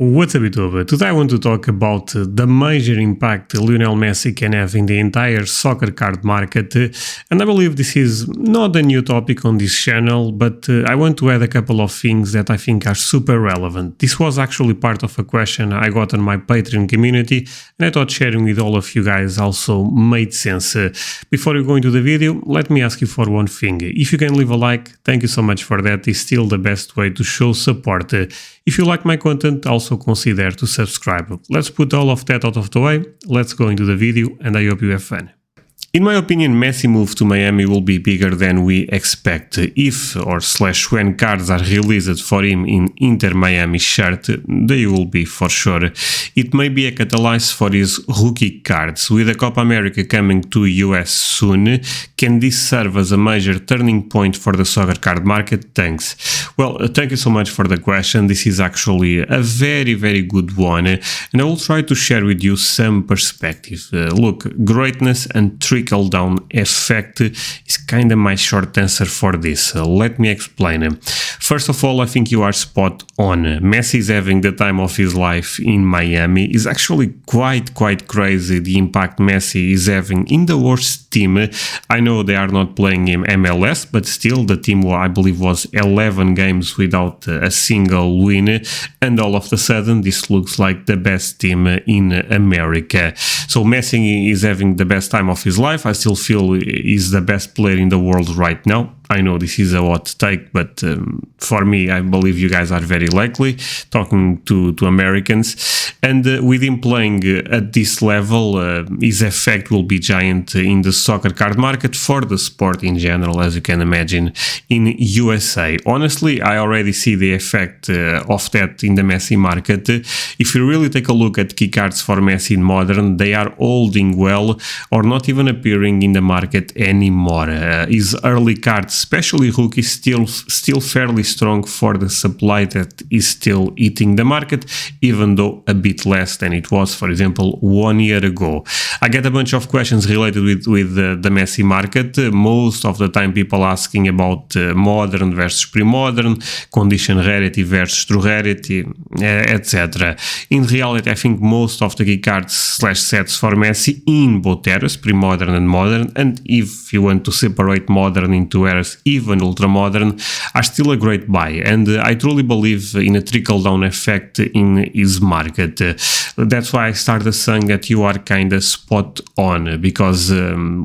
What's up, YouTube? Today I want to talk about the major impact Lionel Messi can have in the entire soccer card market, and I believe this is not a new topic on this channel, but I want to add a couple of things that I think are super relevant. This was actually part of a question I got on my Patreon community, and I thought sharing with all of you guys also made sense. Before we go into the video, let me ask you for one thing. If you can leave a like, thank you so much for that. It's still the best way to show support. If you like my content, also consider to subscribe. Let's put all of that out of the way, let's go into the video, and I hope you have fun. In my opinion, Messi move to Miami will be bigger than we expect. If or slash when cards are released for him in Inter Miami shirt, they will be for sure. It may be a catalyst for his rookie cards. With the Copa America coming to US soon, can this serve as a major turning point for the soccer card market? Thanks. Well, thank you so much for the question. This is actually a very good one, and I will try to share with you some perspective. Look, greatness and trickle-down effect is kind of my short answer for this. Let me explain. First of all, I think you are spot on. Messi is having the time of his life in Miami. It's actually quite crazy the impact Messi is having in the worst team. I know they are not playing in MLS, but still the team, I believe, was 11 games without a single win, and all of a sudden this looks like the best team in America. So Messi is having the best time of his life. I still feel he's the best player in the world right now. I know this is a hot take, but for me, I believe you guys are very likely talking to Americans. And with him playing at this level, his effect will be giant in the soccer card market for the sport in general, as you can imagine, in USA. Honestly, I already see the effect of that in the Messi market. If you really take a look at key cards for Messi in modern, they are holding well or not even appearing in the market anymore. His early cards, especially rookies, still fairly strong for the supply that is still eating the market, even though a bit less than it was, for example, 1 year ago. I get a bunch of questions related with the Messi market. Most of the time people asking about modern versus pre-modern, condition rarity versus true rarity, etc. In reality, I think most of the key cards slash sets for Messi in both eras, pre-modern and modern, and if you want to separate modern into eras, even ultra-modern, are still a great buy, and I truly believe in a trickle-down effect in his market. That's why I started saying that you are kind of spot on, because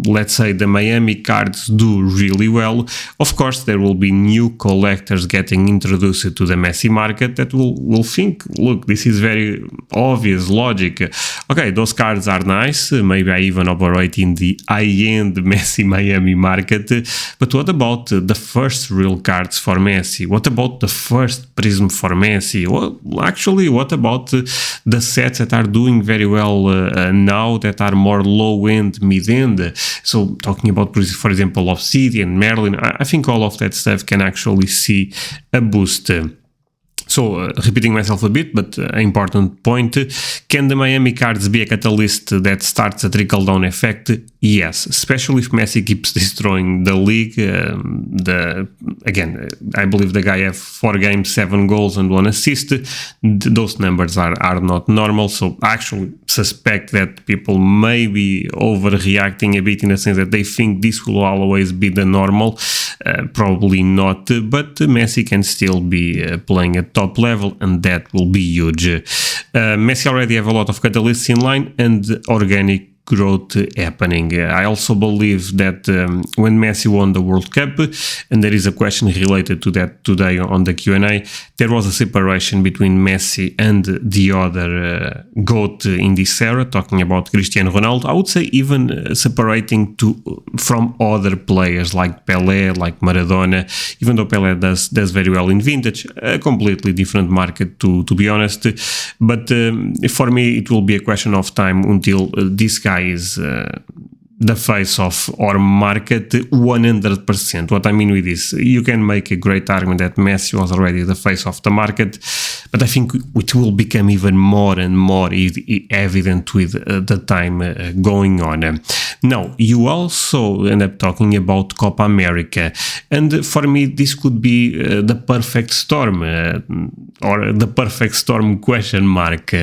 let's say the Miami cards do really well. Of course, there will be new collectors getting introduced to the Messi market that will think, look, this is very obvious logic. Okay, those cards are nice, maybe I even operate in the high-end Messi Miami market, but what about the first real cards for Messi? What about the first prism for Messi? Well, actually, what about the sets that are doing very well now, that are more low-end, mid-end? So talking about, for example, Obsidian, Merlin, I think all of that stuff can actually see a boost. So, repeating myself a bit, but an important point, can the Miami cards be a catalyst that starts a trickle-down effect? Yes, especially if Messi keeps destroying the league. Again, I believe the guy have 4 games, 7 goals and 1 assist. Those numbers are not normal, so I actually suspect that people may be overreacting a bit in the sense that they think this will always be the normal. Probably not, but Messi can still be playing at top level, and that will be huge. Messi already have a lot of catalysts in line and organic growth happening. I also believe that when Messi won the World Cup, and there is a question related to that today on the Q&A, there was a separation between Messi and the other GOAT in this era, talking about Cristiano Ronaldo. I would say even separating from other players like Pelé, like Maradona, even though Pelé does very well in vintage, a completely different market to be honest. But for me, it will be a question of time until this guy is the face of our market 100%. What I mean with this, you can make a great argument that Messi was already the face of the market, but I think it will become even more and more evident with the time going on. Now, you also end up talking about Copa America, and for me this could be the perfect storm, or the perfect storm question mark.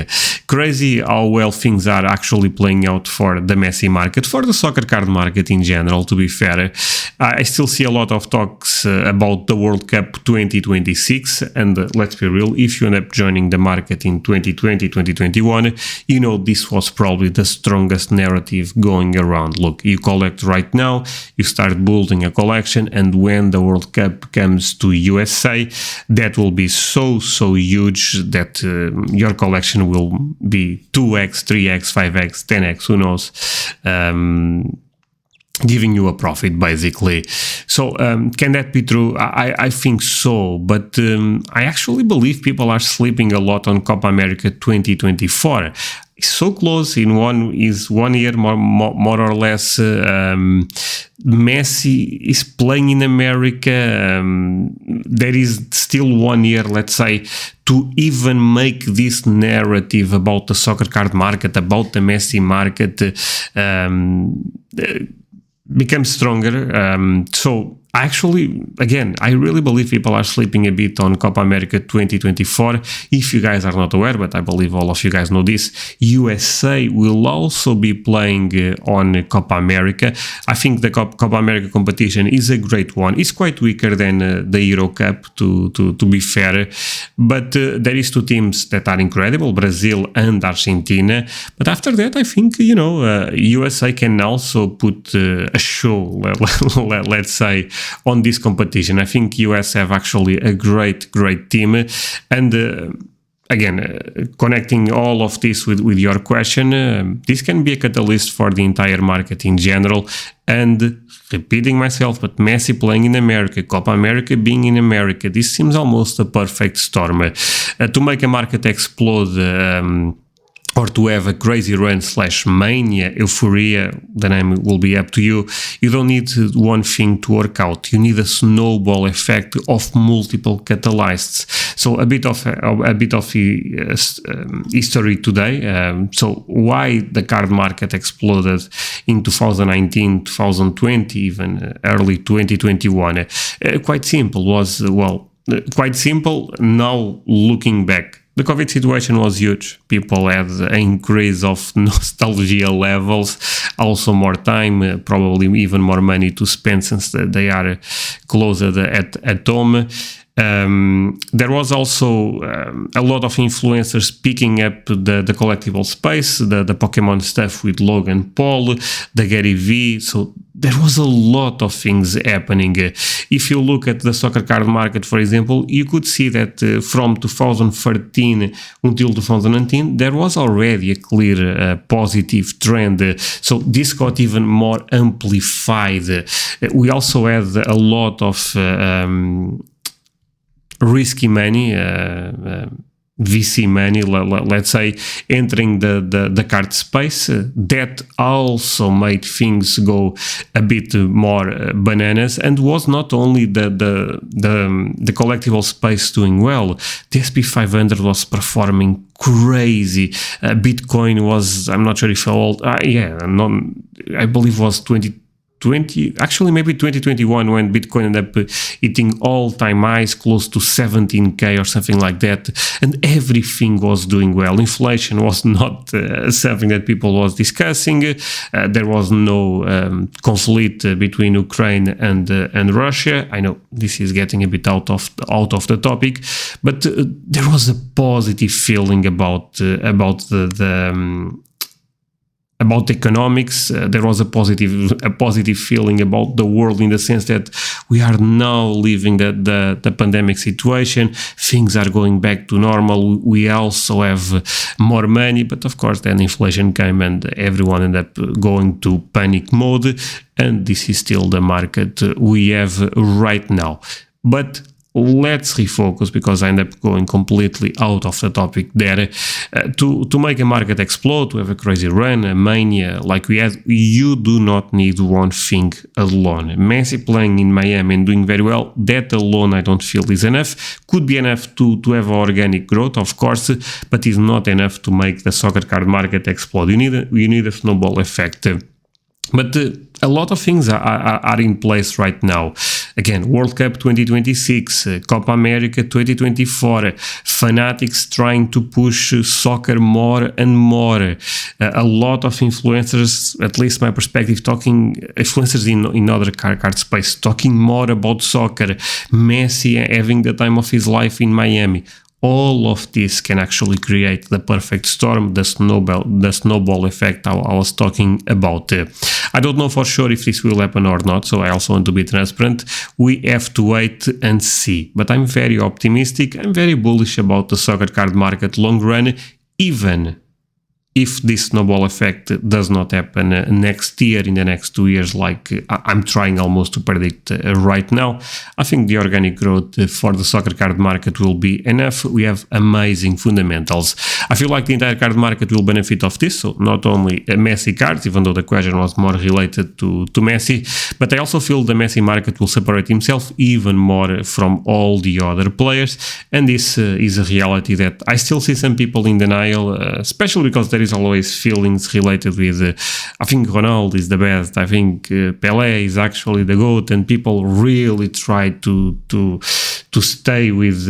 Crazy how well things are actually playing out for the Messi market, for the soccer card market in general, to be fair. I still see a lot of talks about the World Cup 2026, and let's be real, if you end up joining the market in 2020, 2021, you know this was probably the strongest narrative going around. Look, you collect right now, you start building a collection, and when the World Cup comes to USA, that will be so huge that your collection will be 2x, 3x, 5x, 10x, who knows, giving you a profit basically. So can that be true? I think so, but I actually believe people are sleeping a lot on Copa America 2024. It's so close in one year more or less. Messi is playing in America. There is still 1 year, let's say, to even make this narrative about the soccer card market, about the Messi market, become stronger. So actually, again, I really believe people are sleeping a bit on Copa America 2024. If you guys are not aware, but I believe all of you guys know this, USA will also be playing on Copa America. I think the Copa America competition is a great one. It's quite weaker than the Euro Cup, to be fair, but there is two teams that are incredible, Brazil and Argentina. But after that, I think, USA can also put a show, let's say, on this competition. I think US have actually a great team, and again, connecting all of this with your question, this can be a catalyst for the entire market in general. And repeating myself, but Messi playing in America, Copa America being in America, this seems almost a perfect storm to make a market explode. Or to have a crazy run / mania, euphoria, the name will be up to you. You don't need one thing to work out. You need a snowball effect of multiple catalysts. So a bit of history today. So why the card market exploded in 2019, 2020, even early 2021? Quite simple. Now looking back, the COVID situation was huge. People had an increase of nostalgia levels, also more time, probably even more money to spend since they are closer at home. There was also a lot of influencers picking up the collectible space, the Pokemon stuff with Logan Paul, the Gary V. So there was a lot of things happening. If you look at the soccer card market, for example, you could see that from 2013 until 2019, there was already a clear positive trend. So this got even more amplified. We also had a lot of risky money, VC money, let's say, entering the card space. That also made things go a bit more bananas, and was not only the collectible space doing well. The SP500 was performing crazy. Bitcoin was, I'm not sure if I believe was 2020, actually maybe 2021, when Bitcoin ended up hitting all-time highs close to 17K or something like that, and everything was doing well. Inflation was not something that people was discussing. There was no conflict between Ukraine and Russia. I know this is getting a bit out of the topic, but there was a positive feeling about economics. There was a positive feeling about the world, in the sense that we are now leaving the pandemic situation. Things are going back to normal. We also have more money, but of course then inflation came and everyone ended up going to panic mode, and this is still the market we have right now. But let's refocus, because I end up going completely out of the topic there. To make a market explode, to have a crazy run, a mania like we had, you do not need one thing alone. Messi playing in Miami and doing very well, that alone I don't feel is enough. Could be enough to have organic growth, of course, but is not enough to make the soccer card market explode. You need a snowball effect. But a lot of things are in place right now. Again, World Cup 2026, Copa America 2024, fanatics trying to push soccer more and more. A lot of influencers, at least my perspective, influencers in other card space, talking more about soccer. Messi having the time of his life in Miami. All of this can actually create the perfect storm, the snowball effect I was talking about. I don't know for sure if this will happen or not, so I also want to be transparent. We have to wait and see. But I'm very optimistic. I'm very bullish about the soccer card market long run, even if this snowball effect does not happen next year, in the next 2 years, like I'm trying almost to predict right now. I think the organic growth for the soccer card market will be enough. We have amazing fundamentals. I feel like the entire card market will benefit of this, so not only Messi cards, even though the question was more related to Messi, but I also feel the Messi market will separate himself even more from all the other players, and this is a reality that I still see some people in denial, especially because there is always feelings related with I think Ronaldo is the best, I think Pelé is actually the GOAT, and people really try to stay with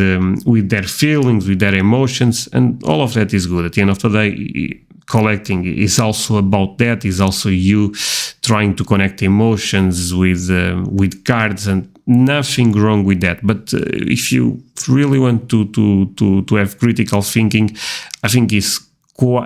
their feelings, with their emotions, and all of that is good. At the end of the day, collecting is also about that, is also you trying to connect emotions with cards, and nothing wrong with that. But if you really want to have critical thinking, I think it's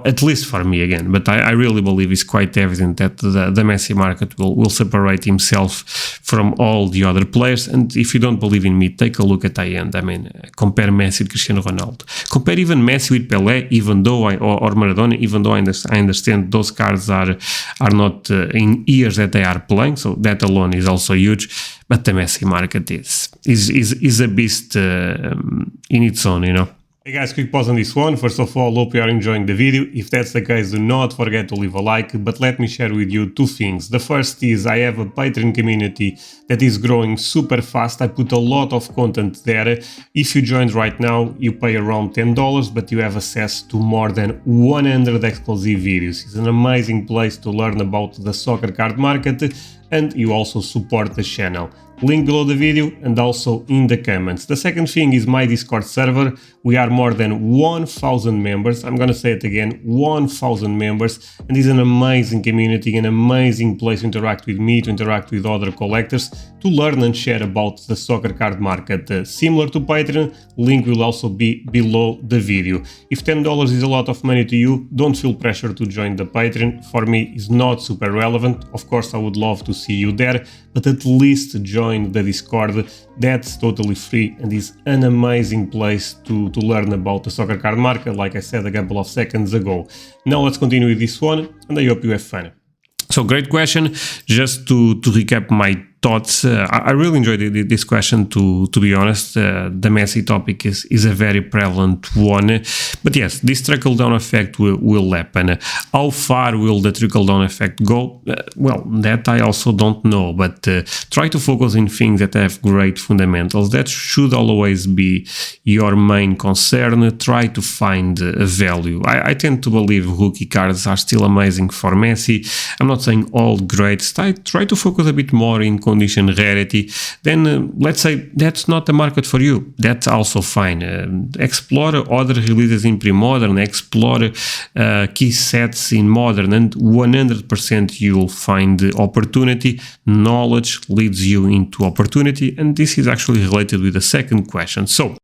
at least for me again, but I really believe it's quite evident that the Messi market will separate himself from all the other players. And if you don't believe in me, take a look at the end. I mean, compare Messi with Cristiano Ronaldo. Compare even Messi with Pelé, even though or Maradona, even though I understand those cards are not in years that they are playing, so that alone is also huge. But the Messi market is a beast in its own, you know. Hey guys, quick pause on this one. First of all, hope you are enjoying the video. If that's the case, do not forget to leave a like, but let me share with you two things. The first is I have a Patreon community that is growing super fast. I put a lot of content there. If you joined right now, you pay around $10, but you have access to more than 100 exclusive videos. It's an amazing place to learn about the soccer card market, and you also support the channel. Link below the video and also in the comments. The second thing is my Discord server. We are more than 1,000 members. I'm gonna say it again, 1,000 members, and it's an amazing community, an amazing place to interact with me, to interact with other collectors, to learn and share about the soccer card market. Similar to Patreon, link will also be below the video. If $10 is a lot of money to you, don't feel pressure to join the Patreon. For me, it's not super relevant. Of course, I would love to see you there, but at least join the Discord. That's totally free and is an amazing place to learn about the soccer card market, like I said a couple of seconds ago. Now let's continue with this one, and I hope you have fun. So great question. Just to recap my thoughts, I really enjoyed this question, to be honest. The Messi topic is a very prevalent one, but yes, this trickle-down effect will happen. How far will the trickle-down effect go? Well, that I also don't know, but try to focus on things that have great fundamentals. That should always be your main concern. Try to find a value. I tend to believe rookie cards are still amazing for Messi. I'm not saying all great. Try to focus a bit more in condition rarity. Then let's say that's not the market for you. That's also fine. Explore other releases in pre-modern, explore key sets in modern, and 100% you'll find opportunity. Knowledge leads you into opportunity, and this is actually related with the second question. So